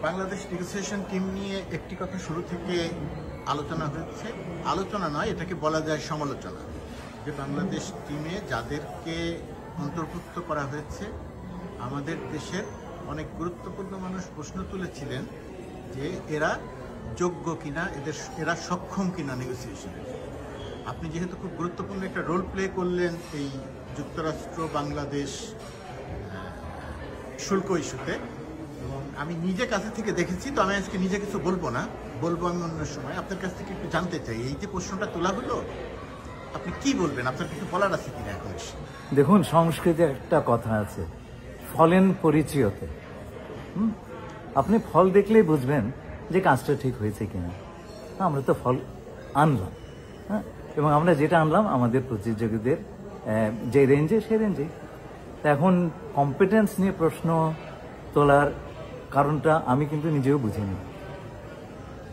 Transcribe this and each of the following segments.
Bangladesh negotiation team নিয়ে একটি কথা শুরু থেকে আলোচনা হয়েছে, আলোচনা নয় এটাকে বলা যায় সমালোচনা, যে বাংলাদেশ টিমে যাদেরকে অন্তর্ভুক্ত করা হয়েছে আমাদের দেশের অনেক গুরুত্বপূর্ণ মানুষ প্রশ্ন তুলেছিলেন যে এরা যোগ্য কিনা, এরা সক্ষম কিনা নেগোসিয়েশনের। আপনি যেহেতু খুব গুরুত্বপূর্ণ একটা রোল প্লে করলেন এই যুক্তরাষ্ট্র বাংলাদেশ শুল্ক ইস্যুতে, এবং আমি নিজে কাছে থেকে দেখেছি, তো আমি আজকে নিজে কিছু বলবো না, বলবো আমি অন্য সময়। আপনার কাছ থেকে একটু জানতে চাই, এই যে প্রশ্নটা তোলা হলো আপনি কি বলবেন, আপনার কিছু বলার আছে কিনা এখন? দেখুন, সংস্কৃতে একটা কথা আছে, ফলেন পরিচয়তে। আপনি ফল দেখলেই বুঝবেন যে কাজটা ঠিক হয়েছে কিনা। আমরা তো ফল আনলাম, হ্যাঁ, এবং আমরা যেটা আনলাম আমাদের প্রতিযোগীদের যে রেঞ্জে সেই রেঞ্জে। এখন কম্পিটেন্স নিয়ে প্রশ্ন তোলার কারণটা আমি কিন্তু নিজেও বুঝিনি।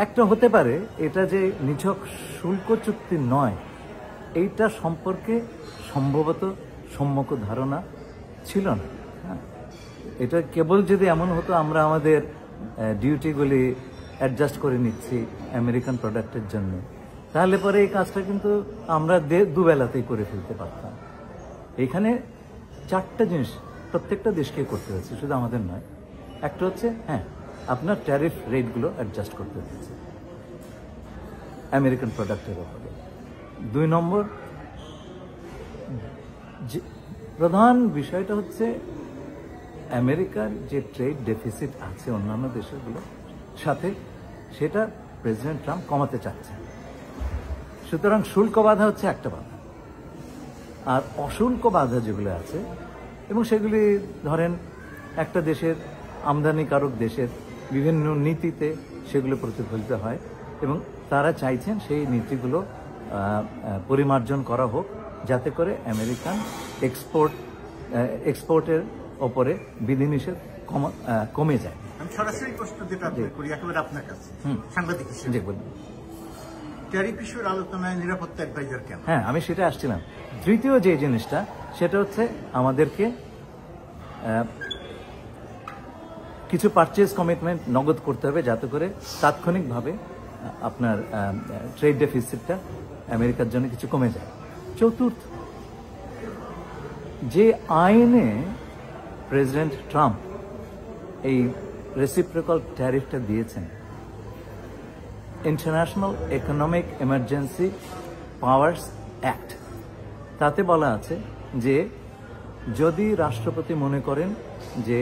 একটা হতে পারে এটা যে নিছক শুল্ক চুক্তি নয়, এইটা সম্পর্কে সম্ভবত সম্যক ধারণা ছিল না। হ্যাঁ, এটা কেবল যদি এমন হতো আমরা আমাদের ডিউটিগুলি অ্যাডজাস্ট করে নিচ্ছি আমেরিকান প্রোডাক্টের জন্য, তাহলে পরে এই কাজটা কিন্তু আমরা দুবেলাতেই করে ফেলতে পারতাম। এখানে চারটা জিনিস প্রত্যেকটা দেশকে করতে হয়েছে, শুধু আমাদের নয়। একটা হচ্ছে হ্যাঁ, আপনার ট্যারিফ রেটগুলো অ্যাডজাস্ট করতে হয়েছে আমেরিকান প্রোডাক্টের ওপরে। 2 নম্বর, প্রধান বিষয়টা হচ্ছে আমেরিকার যে ট্রেড ডেফিসিট আছে অন্যান্য দেশগুলোর সাথে, সেটা প্রেসিডেন্ট ট্রাম্প কমাতে চাচ্ছেন। সুতরাং শুল্ক বাধা হচ্ছে একটা বাধা, আর অশুল্ক বাধা যেগুলো আছে, এবং সেগুলি ধরেন একটা দেশের আমদানিকারক দেশের বিভিন্ন নীতিতে সেগুলো প্রতিফলিত হয়, এবং তারা চাইছেন সেই নীতিগুলো পরিমার্জন করা হোক, যাতে করে আমেরিকান এক্সপোর্টের ওপরে বিধিনিষেধ কমে যায়। আমি সরাসরি প্রশ্ন যেটা করি একেবারে আপনার কাছে, সাংবাদিক হিসেবে বলুন, ট্যারিফ ইস্যুর আলোচনায় নিরাপত্তা অ্যাডভাইজার কেন? হ্যাঁ, আমি সেটা আসছিলাম। তৃতীয় যে জিনিসটা সেটা হচ্ছে আমাদেরকে কিছু পারচেজ কমিটমেন্ট নগদ করতে হবে, যাতে করে তাৎক্ষণিকভাবে আপনার ট্রেড ডেফিসিটটা আমেরিকার জন্য কিছু কমে যায়। চতুর্থ, যে আইনে প্রেসিডেন্ট ট্রাম্প এই রেসিপ্রোকাল ট্যারিফটা দিয়েছেন, international economic emergency powers act, তাতে বলা আছে যে যদি রাষ্ট্রপতি মনে করেন যে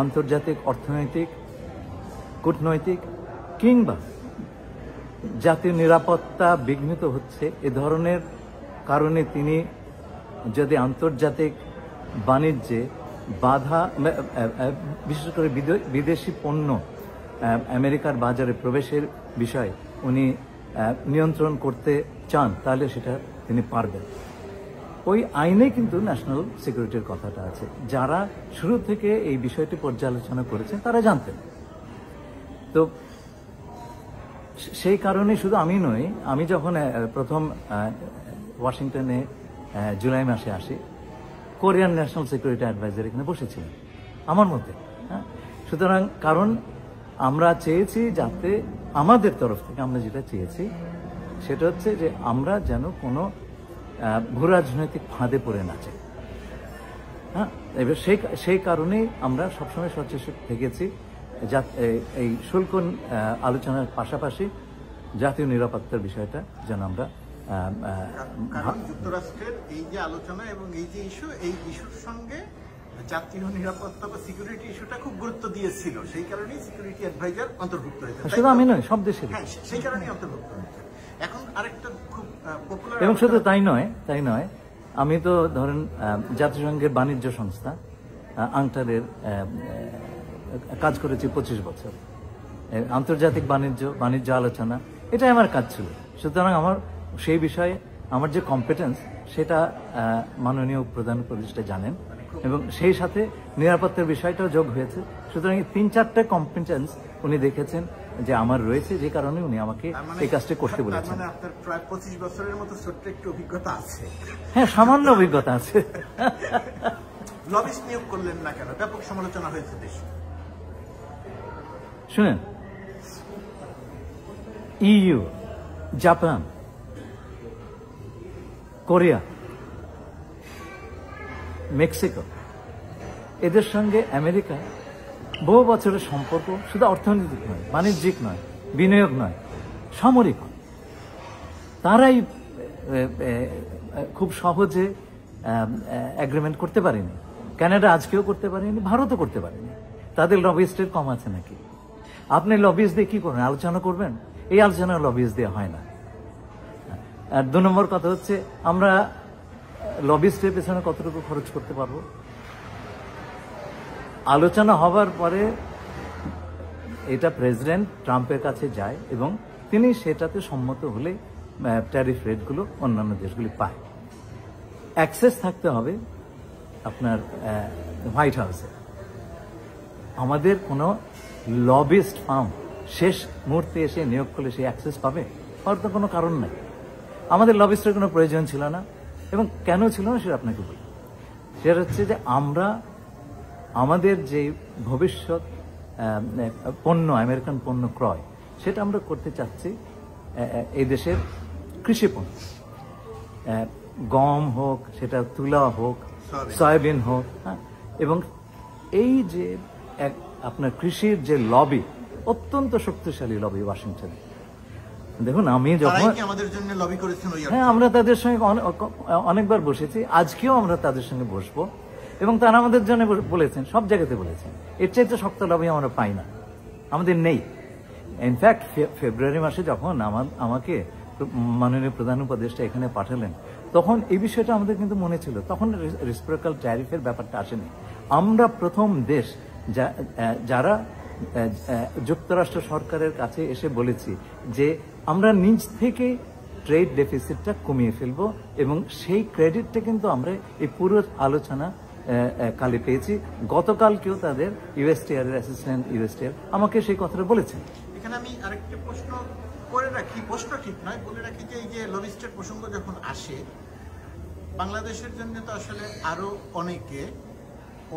আন্তর্জাতিক অর্থনৈতিক, কূটনৈতিক কিংবা জাতীয় নিরাপত্তা বিঘ্নিত হচ্ছে, এ ধরনের কারণে তিনি যদি আন্তর্জাতিক বাণিজ্যে বাধা, বিশেষ করে বিদেশি পণ্য আমেরিকার বাজারে প্রবেশের বিষয় উনি নিয়ন্ত্রণ করতে চান, তাহলে সেটা তিনি পারবেন। ওই আইনে কিন্তু ন্যাশনাল সিকিউরিটির কথাটা আছে। যারা শুরু থেকে এই বিষয়টি পর্যালোচনা করেছেন তারা জানতেন। তো সেই কারণে শুধু আমি নই, আমি যখন প্রথম ওয়াশিংটনে জুলাই মাসে আসি, কোরিয়ান ন্যাশনাল সিকিউরিটি অ্যাডভাইজার এখানে বসেছিলেন আমার মধ্যে। হ্যাঁ, সুতরাং কারণ আমরা চেয়েছি যাতে আমাদের তরফ থেকে আমরা যেটা চেয়েছি সেটা হচ্ছে যে আমরা যেন কোনো ভূরাজনৈতিক ফাঁদে পড়ে না যাই। হ্যাঁ, এবার সেই কারণেই আমরা সবসময় সচেতন থেকেছি এই শুল্ক আলোচনার পাশাপাশি জাতীয় নিরাপত্তার বিষয়টা যেন আমরা যুক্তরাষ্ট্রের এই যে আলোচনা এবং এই যে ইস্যু, এই ইস্যুর সঙ্গে জাতীয় নিরাপত্তা বা সিকিউরিটি ইস্যুটা খুব গুরুত্ব দিয়েছিল, সেই কারণেই সিকিউরিটি অ্যাডভাইজার অন্তর্ভুক্ত হয়েছে। শুধু আমি নয়, সব দেশে সেই কারণেই অন্তর্ভুক্ত হয়েছে। এখন আরেকটা খুব পপুলার, এবং শুধু তাই নয়, আমি তো ধরেন জাতিসংঘের বাণিজ্য সংস্থা আংটারের কাজ করেছি 25 বছর। আন্তর্জাতিক বাণিজ্য আলোচনা এটাই আমার কাজ ছিল। সুতরাং আমার সেই বিষয়ে আমার যে কম্পিটেন্স সেটা মাননীয় প্রধান উপদেষ্টা জানেন, এবং সেই সাথে নিরাপত্তার বিষয়টাও যোগ হয়েছে। সুতরাং 3-4টা কম্পিটেন্স উনি দেখেছেন যে আমার রয়েছে, যে কারণে উনি আমাকে এই কাজটা করতে বলেছেন। আপনার প্রায় 25 বছরের মতো ছোট্ট একটু অভিজ্ঞতা আছে। হ্যাঁ, সামান্য অভিজ্ঞতা আছে। লবিস্ট নিয়োগ করলেন না কেন? ব্যাপক সমালোচনা হয়েছে দেশে। শুনেন, ইইউ, জাপান, কোরিয়া, মেক্সিকো, এদের সঙ্গে আমেরিকা বহু বছরের সম্পর্ক শুধু অর্থনৈতিক নয়, বাণিজ্যিক নয়, বিনিয়োগ নয়, সামরিক। তারাই খুব সহজে এগ্রিমেন্ট করতে পারেনি। কানাডা আজকেও করতে পারেনি, ভারতও করতে পারেনি। তাদের লবিস্টের কম আছে নাকি? আপনি লবিস্ট দিয়ে কি করবেন? আলোচনা করবেন? এই আলোচনা লবিস্ট দিয়ে হয় না। আর 2 নম্বর কথা হচ্ছে, আমরা লবিস্টের পেছনে কতটুকু খরচ করতে পারবো? আলোচনা হবার পরে এটা প্রেসিডেন্ট ট্রাম্পের কাছে যায় এবং তিনি সেটাতে সম্মত হলে ট্যারিফ রেটগুলো অন্যান্য দেশগুলি পায়। অ্যাক্সেস থাকতে হবে আপনার হোয়াইট হাউসে। আমাদের কোনো লবিস্ট ফার্ম শেষ মুহূর্তে এসে নিয়োগ করলে সেই অ্যাক্সেস পাবে? হওয়ার তো কোনো কারণ নাই। আমাদের লবিস্টের কোনো প্রয়োজন ছিল না। এবং কেন ছিল না সেটা আপনাকে বলি। সেটা হচ্ছে যে আমরা আমাদের যে ভবিষ্যৎ পণ্য, আমেরিকান পণ্য ক্রয়, সেটা আমরা করতে চাচ্ছি এই দেশের কৃষি পণ্য, গম হোক, সেটা তুলা হোক, সয়াবিন হোক, হ্যাঁ। এবং এই যে আপনার কৃষির যে লবি, অত্যন্ত শক্তিশালী লবি ওয়াশিংটনে। দেখুন, আমি যখন আমাদের জন্য লবি করেছেন, হ্যাঁ, আমরা তাদের সঙ্গে অনেকবার বসেছি, আজকেও আমরা তাদের সঙ্গে বসবো এবং তারা আমাদের জন্য বলেছেন, সব জায়গাতে বলেছেন। এর চাইতে শক্ত লবি আমরা পাই না, আমাদের নেই। ইনফ্যাক্ট ফেব্রুয়ারি মাসে যখন আমাকে মাননীয় প্রধান উপদেষ্টা এখানে পাঠালেন, তখন এই বিষয়টা আমাদের কিন্তু মনে ছিল। তখন রেসিপ্রোকাল ট্যারিফের ব্যাপারটা আসেনি। আমরা প্রথম দেশ যারা যুক্তরাষ্ট্র সরকারের কাছে এসে বলেছি যে আমরা নিজ থেকে ট্রেড ডেফিসিটটা কমিয়ে ফেলবো, এবং সেই ক্রেডিটটা কিন্তু আমরা এই পুরো আলোচনা কালে পেয়েছি। গতকালকেও তাদের ইউএসটিআর এর অ্যাসিস্ট্যান্ট ইউএসটিআর আমাকে সেই কথাটা বলেছেন। এখানে আমি আরেকটা প্রশ্ন করে রাখি, প্রশ্ন ঠিক নয়, বলে রাখি যে এই যে লবিস্টের প্রসঙ্গ যখন আসে, বাংলাদেশের জন্য তো আসলে আরো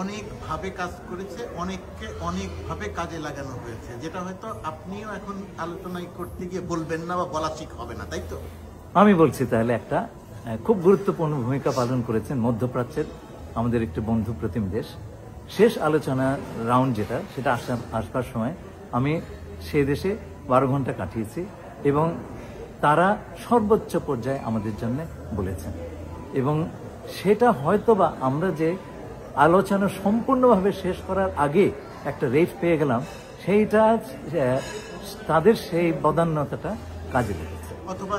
অনেকভাবে কাজ করেছে, অনেককে অনেকভাবে কাজে লাগানো হয়েছে, যেটা হয়তো আপনিও এখন আলোচনায় করতে গিয়ে বলবেন না বা বলা ঠিক হবে না, তাই তো? আমি বলছি তাহলে, একটা খুব গুরুত্বপূর্ণ ভূমিকা পালন করেছেন মধ্যপ্রাচ্যের আমাদের একটি বন্ধু প্রতিম দেশ। শেষ আলোচনা রাউন্ড যেটা, সেটা আসবার সময় আমি সে দেশে 12 ঘন্টা কাটিয়েছি এবং তারা সর্বোচ্চ পর্যায়ে আমাদের জন্য বলেছেন। এবং সেটা হয়তোবা আমরা যে আলোচনা সম্পূর্ণভাবে শেষ করার আগে একটা রেট পেয়ে গেলাম, সেইটা তাদের সেই বদান্যতাটা কাজে লেগেছে। অথবা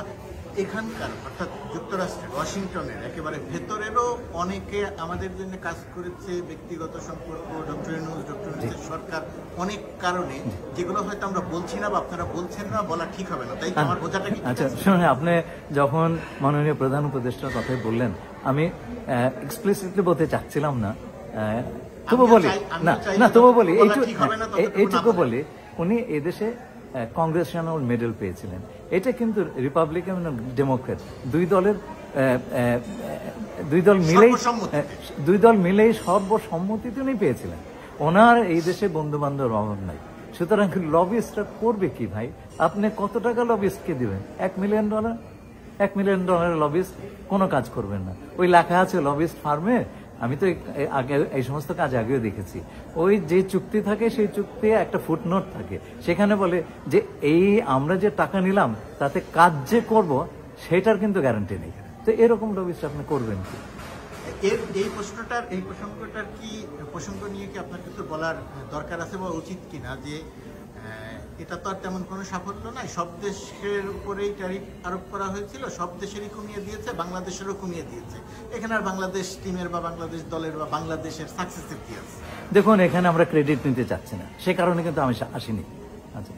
এখানকার, অর্থাৎ যুক্তরাষ্ট্রের ওয়াশিংটনের একেবারে ভেতরেরও অনেকে আমাদের জন্য কাজ করেছে, ব্যক্তিগত সম্পর্ক, ডক্টর ইউনূসের সরকার, অনেক কারণে, যেগুলো হয়তো আমরা বলছি না বা আপনারা বলছেন না, বলা ঠিক হবে না, তাই তো? আমার বোঝাটা কি? আচ্ছা শুনুন, আপনি যখন মাননীয় প্রধান উপদেষ্টার কথাই বললেন, আমি এক্সপ্লিসিটলি বলতে চাচ্ছিলাম না, তবু বলি এইটুকু বলি, উনি এদেশে কংগ্রেশনাল মেডেল পেয়েছিলেন। এটা কিন্তু রিপাবলিকান এবং ডেমোক্রেট দুই দল মিলেই সর্বসম্মতিতে উনি পেয়েছিলেন। ওনার এই দেশে বন্ধু বান্ধব অভাব নাই। সুতরাং লবিস্টরা করবে কি ভাই? আপনি কত টাকা লবিস্টকে দিবেন? $1 মিলিয়ন? $1 মিলিয়ন লবিস্ট কোনো কাজ করবেন না। ওই লেখা আছে লবিস্ট ফার্মে, আমি তো আগে এই সমস্ত কাজ আগেও দেখেছি। ওই যে চুক্তি থাকে, সেই চুক্তি একটা ফুটনোট থাকে, সেখানে বলে যে এই আমরা যে টাকা নিলাম তাতে কাজ যে করব সেটার কিন্তু গ্যারান্টি নেই। তো এরকম লবিস্ট আপনি করবেন কি? এই প্রসঙ্গটার কি প্রসঙ্গ নিয়ে কি আপনার কিছু বলার দরকার আছে বা উচিত কিনা, যে এটা তো আর তেমন কোনো সাফল্য নাই, সব দেশের উপরেই ট্যারিফ আরোপ করা হয়েছিল, সব দেশেরই কমিয়ে দিয়েছে, বাংলাদেশেরও কমিয়ে দিয়েছে। এখানে আর বাংলাদেশ টিমের বা বাংলাদেশ দলের বা বাংলাদেশের সাকসেসের কি আছে? দেখুন, এখানে আমরা ক্রেডিট নিতে চাচ্ছি না, সে কারণে কিন্তু আমি আসিনি। আচ্ছা,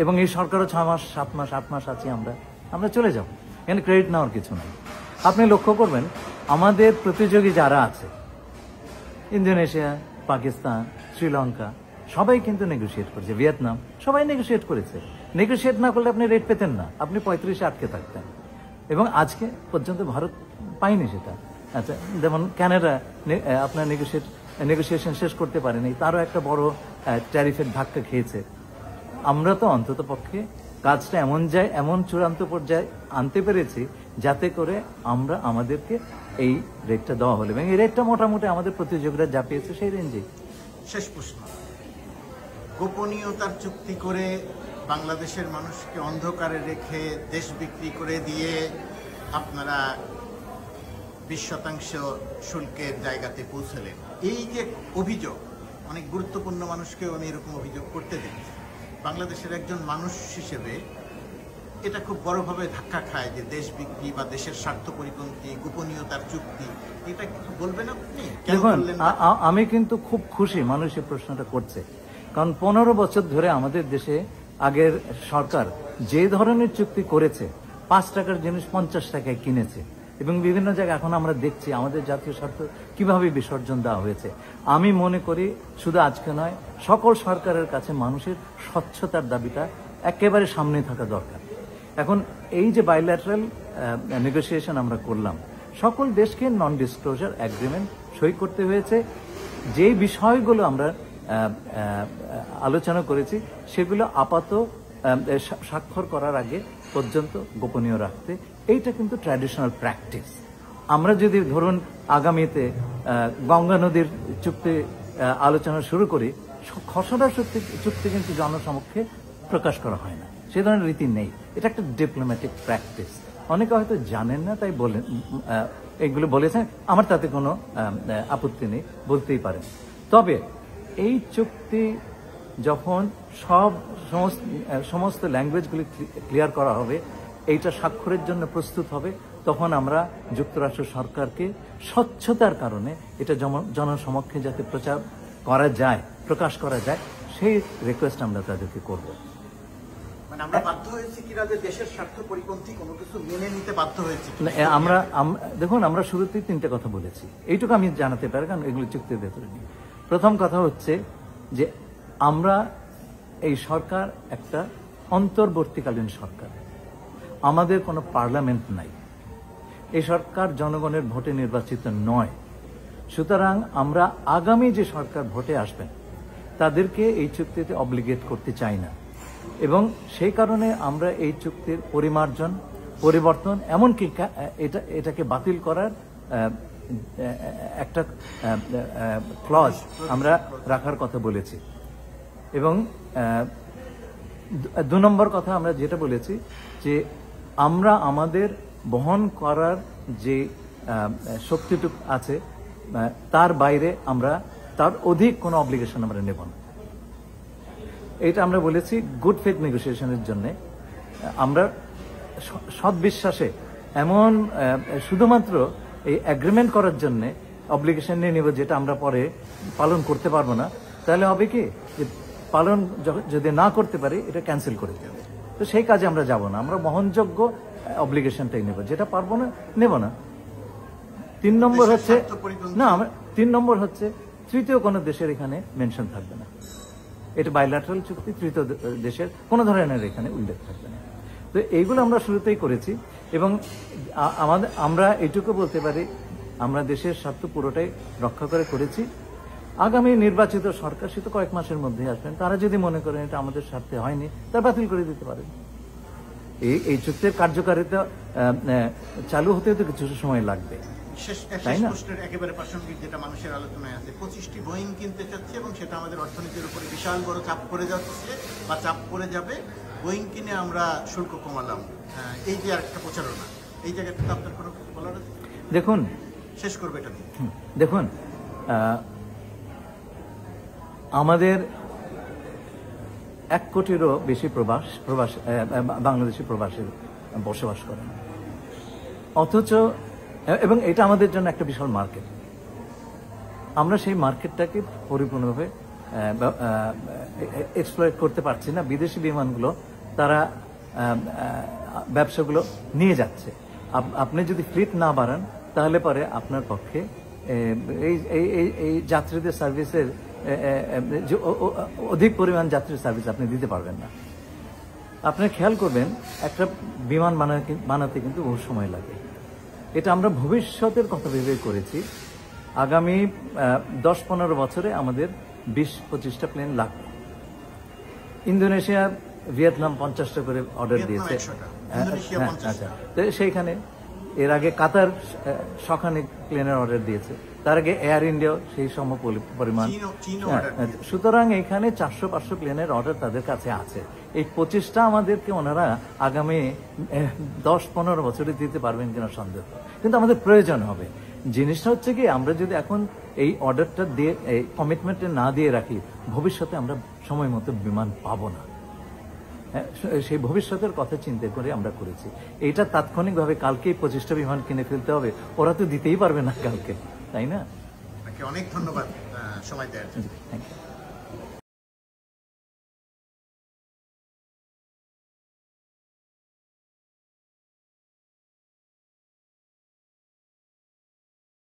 এবং এই সরকারও 6 মাস 7 মাস 8 মাস আছি, আমরা চলে যাব। এখানে ক্রেডিট নেওয়ার কিছু নাই। আপনি লক্ষ্য করবেন আমাদের প্রতিযোগী যারা আছে, ইন্দোনেশিয়া, পাকিস্তান, শ্রীলঙ্কা, সবাই কিন্তু নেগোশিয়েট করেছে, ভিয়েতনাম, সবাই নেগোশিয়েট করেছে। নেগোশিয়েট না করলে আপনি রেট পেতেন না, আপনি 35-এ আটকে থাকতেন। এবং আজকে পর্যন্ত ভারত পায়নি সেটা। আচ্ছা, যেমন কানাডা আপনার নেগোসিয়েশন শেষ করতে পারেনি, তারও একটা বড় ট্যারিফের ধাক্কা খেয়েছে, আমরা তো অন্তত পক্ষে কাজটা এমন চূড়ান্ত পর্যায়ে আনতে পেরেছি যাতে করে আমরা আমাদেরকে এই রেটটা দেওয়া হলো, এবং এই রেটটা মোটামুটি আমাদের প্রতিযোগীরা যা পেয়েছে সেই রেঞ্জে। শেষ প্রশ্ন, গোপনীয়তার চুক্তি করে বাংলাদেশের মানুষকে অন্ধকারে রেখে দেশ বিক্রি করে দিয়ে আপনারা 20% শুল্কের জায়গাতে পৌঁছলেন, এই যে অভিযোগ, অনেক গুরুত্বপূর্ণ মানুষকেও আমি এরকম অভিযোগ করতে দেখি। বাংলাদেশের একজন মানুষ হিসেবে এটা খুব বড়ভাবে ধাক্কা খায় যে দেশ বিক্রি বা দেশের স্বার্থ পরিপন্থী, গোপনীয়তার চুক্তি, এটা কিছু বলবেন আপনি? দেখুন, আমি কিন্তু খুব খুশি মানুষ এই প্রশ্নটা করছে, কারণ 15 বছর ধরে আমাদের দেশে আগের সরকার যে ধরনের চুক্তি করেছে, 5 টাকার জিনিস 50 টাকায় কিনেছে, এবং বিভিন্ন জায়গায় এখন আমরা দেখছি আমাদের জাতীয় স্বার্থ কিভাবে বিসর্জন দেওয়া হয়েছে। আমি মনে করি শুধু আজকে নয়, সকল সরকারের কাছে মানুষের স্বচ্ছতার দাবিটা একেবারে সামনে থাকা দরকার। এখন এই যে বাইল্যাটারাল নেগোসিয়েশন আমরা করলাম, সকল দেশকে নন ডিসক্লোজার এগ্রিমেন্ট সই করতে হয়েছে। যে বিষয়গুলো আমরা আলোচনা করেছি সেগুলো আপাতত স্বাক্ষর করার আগে পর্যন্ত গোপনীয় রাখতে, এইটা কিন্তু ট্র্যাডিশনাল প্র্যাকটিস। আমরা যদি ধরুন আগামীতে গঙ্গা নদীর চুক্তি আলোচনা শুরু করি, খসড়া চুক্তি কিন্তু জনসমক্ষে প্রকাশ করা হয় না, সে ধরনের রীতি নেই। এটা একটা ডিপ্লোম্যাটিক প্র্যাকটিস। অনেকে হয়তো জানেন না, তাই বলেন এগুলো বলেছেন, আমার তাতে কোনো আপত্তি নেই, বলতেই পারেন। তবে এই চুক্তি যখন সমস্ত ল্যাঙ্গুয়েজগুলি ক্লিয়ার করা হবে, এইটা স্বাক্ষরের জন্য প্রস্তুত হবে, তখন আমরা যুক্তরাষ্ট্র সরকারকে স্বচ্ছতার কারণে এটা জনসমক্ষে যাতে প্রচার করা যায়, প্রকাশ করা যায়, সেই রিকোয়েস্ট আমরা তাদেরকে করব। মানে আমরা বাধ্য হয়েছি কিনা যে দেশের স্বার্থ পরিপন্থী কোনো কিছু মেনে নিতে বাধ্য হয়েছি? দেখুন, আমরা শুরুতেই 3টে কথা বলেছি, এইটুকু আমি জানাতে পারি, কারণ এগুলো চুক্তির ভেতরে নেই। প্রথম কথা হচ্ছে যে আমরা এই সরকার একটা অন্তর্বর্তীকালীন সরকার, আমাদের কোনো পার্লামেন্ট নাই, এই সরকার জনগণের ভোটে নির্বাচিত নয়। সুতরাং আমরা আগামী যে সরকার ভোটে আসবেন তাদেরকে এই চুক্তিতে অব্লিগেট করতে চাই না, এবং সেই কারণে আমরা এই চুক্তির পরিমার্জন, পরিবর্তন, এমনকি এটাকে বাতিল করার একটা ক্লজ আমরা রাখার কথা বলেছি। এবং 2 নম্বর কথা আমরা যেটা বলেছি যে আমরা আমাদের বহন করার যে শক্তিটুকু আছে তার বাইরে আমরা তার অধিক কোনো অব্লিগেশন আমরা নেব না। এটা আমরা বলেছি গুড ফেথ নেগোসিয়েশনের জন্য। আমরা সৎবিশ্বাসে এমন শুধুমাত্র এই এগ্রিমেন্ট করার জন্য অব্লিগেশন নিয়ে নেব যেটা আমরা পরে পালন করতে পারবো না, তাহলে হবে কি যে পালন যদি না করতে পারি এটা ক্যান্সেল করে দেবে। তো সেই কাজে আমরা যাব না, আমরা বহনযোগ্য অব্লিগেশনটাই নেব, যেটা পারবো না নেব না। 3 নম্বর হচ্ছে আমরা 3 নম্বর হচ্ছে তৃতীয় কোনো দেশের এখানে মেনশন থাকবে না। এটা বাইল্যাটারাল চুক্তি, তৃতীয় দেশের কোনো ধরনের এখানে উল্লেখ থাকবে না। তো এইগুলো আমরা শুরুতেই করেছি, এবং আমরা এইটুকু বলতে পারি আমরা দেশের স্বার্থ পুরোটাই রক্ষা করেছি। আগামী নির্বাচিত সরকার, সে তো কয়েক মাসের মধ্যে আসবেন, তারা যদি মনে করেন এটা আমাদের স্বার্থে হয়নি, তারা বাতিল করে দিতে পারেন। এই চুক্তির কার্যকারিতা চালু হতে তো কিছু সময় লাগবে, তাই না? একেবারে প্রাসঙ্গিক যেটা মানুষের আলোচনায় আছে, 25টি বোয়িং কিনতে চাচ্ছে এবং সেটা আমাদের অর্থনীতির উপরে বিশাল বড় চাপ পড়ে যাচ্ছে বা চাপ পড়ে যাবে। বোয়িং কিনে আমরা শুল্ক কমালাম, এই যে আরেকটা প্রচারণা, এই জায়গাটা আপনার কোনো বলার আছে? দেখুন, শেষ করবে এটা দিয়ে। দেখুন, আমাদের 1 কোটিরও বেশি বাংলাদেশি প্রবাসী বসবাস করেন, অথচ এবং এটা আমাদের জন্য একটা বিশাল মার্কেট। আমরা সেই মার্কেটটাকে পরিপূর্ণভাবে এক্সপ্লয়েট করতে পারছি না। বিদেশি বিমানগুলো তারা ব্যবসাগুলো নিয়ে যাচ্ছে। আপনি যদি ফ্লিট না বাড়ান তাহলে পরে আপনার পক্ষে এই যাত্রীদের সার্ভিসের অধিক পরিমাণ যাত্রীর সার্ভিস আপনি দিতে পারবেন না। আপনি খেয়াল করবেন, একটা বিমান বানাতে কিন্তু বহু সময় লাগে। এটা আমরা ভবিষ্যতের কথা ভেবে করেছি। আগামী 10-15 বছরে আমাদের 20-25টা প্লেন লাগবে। ইন্দোনেশিয়া, ভিয়েতনাম 50টা করে অর্ডার ভিয়েতনাম দিয়েছে। 100টা, ইন্দোনেশিয়া 50টা। আচ্ছা, তো সেইখানে এর আগে কাতার শখানেক প্লেনের অর্ডার দিয়েছে, তার আগে এয়ার ইন্ডিয়া সেই সম পরিমাণ। চীনও হ্যাঁ, order দিয়েছে। সুতরাং এখানে 400-500 প্লেনের অর্ডার তাদের কাছে আছে। এই 25টা আমাদেরকে ওনারা আগামী 10-15 বছরে দিতে পারবেন কিনা সন্দেহ, কিন্তু আমাদের প্রয়োজন হবে। জিনিসটা হচ্ছে কি, আমরা যদি এখন এই অর্ডারটা দিয়ে, এই কমিটমেন্টটা না দিয়ে রাখি, ভবিষ্যতে আমরা সময় মতো বিমান পাবো না। হ্যাঁ, সেই ভবিষ্যতের কথা চিন্তা করে আমরা করেছি। এটা তাৎক্ষণিকভাবে কালকেই 25টা বিমান কিনে ফেলতে হবে, ওরা তো দিতেই পারবে না কালকে, তাই না? আপনাকে অনেক ধন্যবাদ সময় দেওয়ার জন্য। Thank you.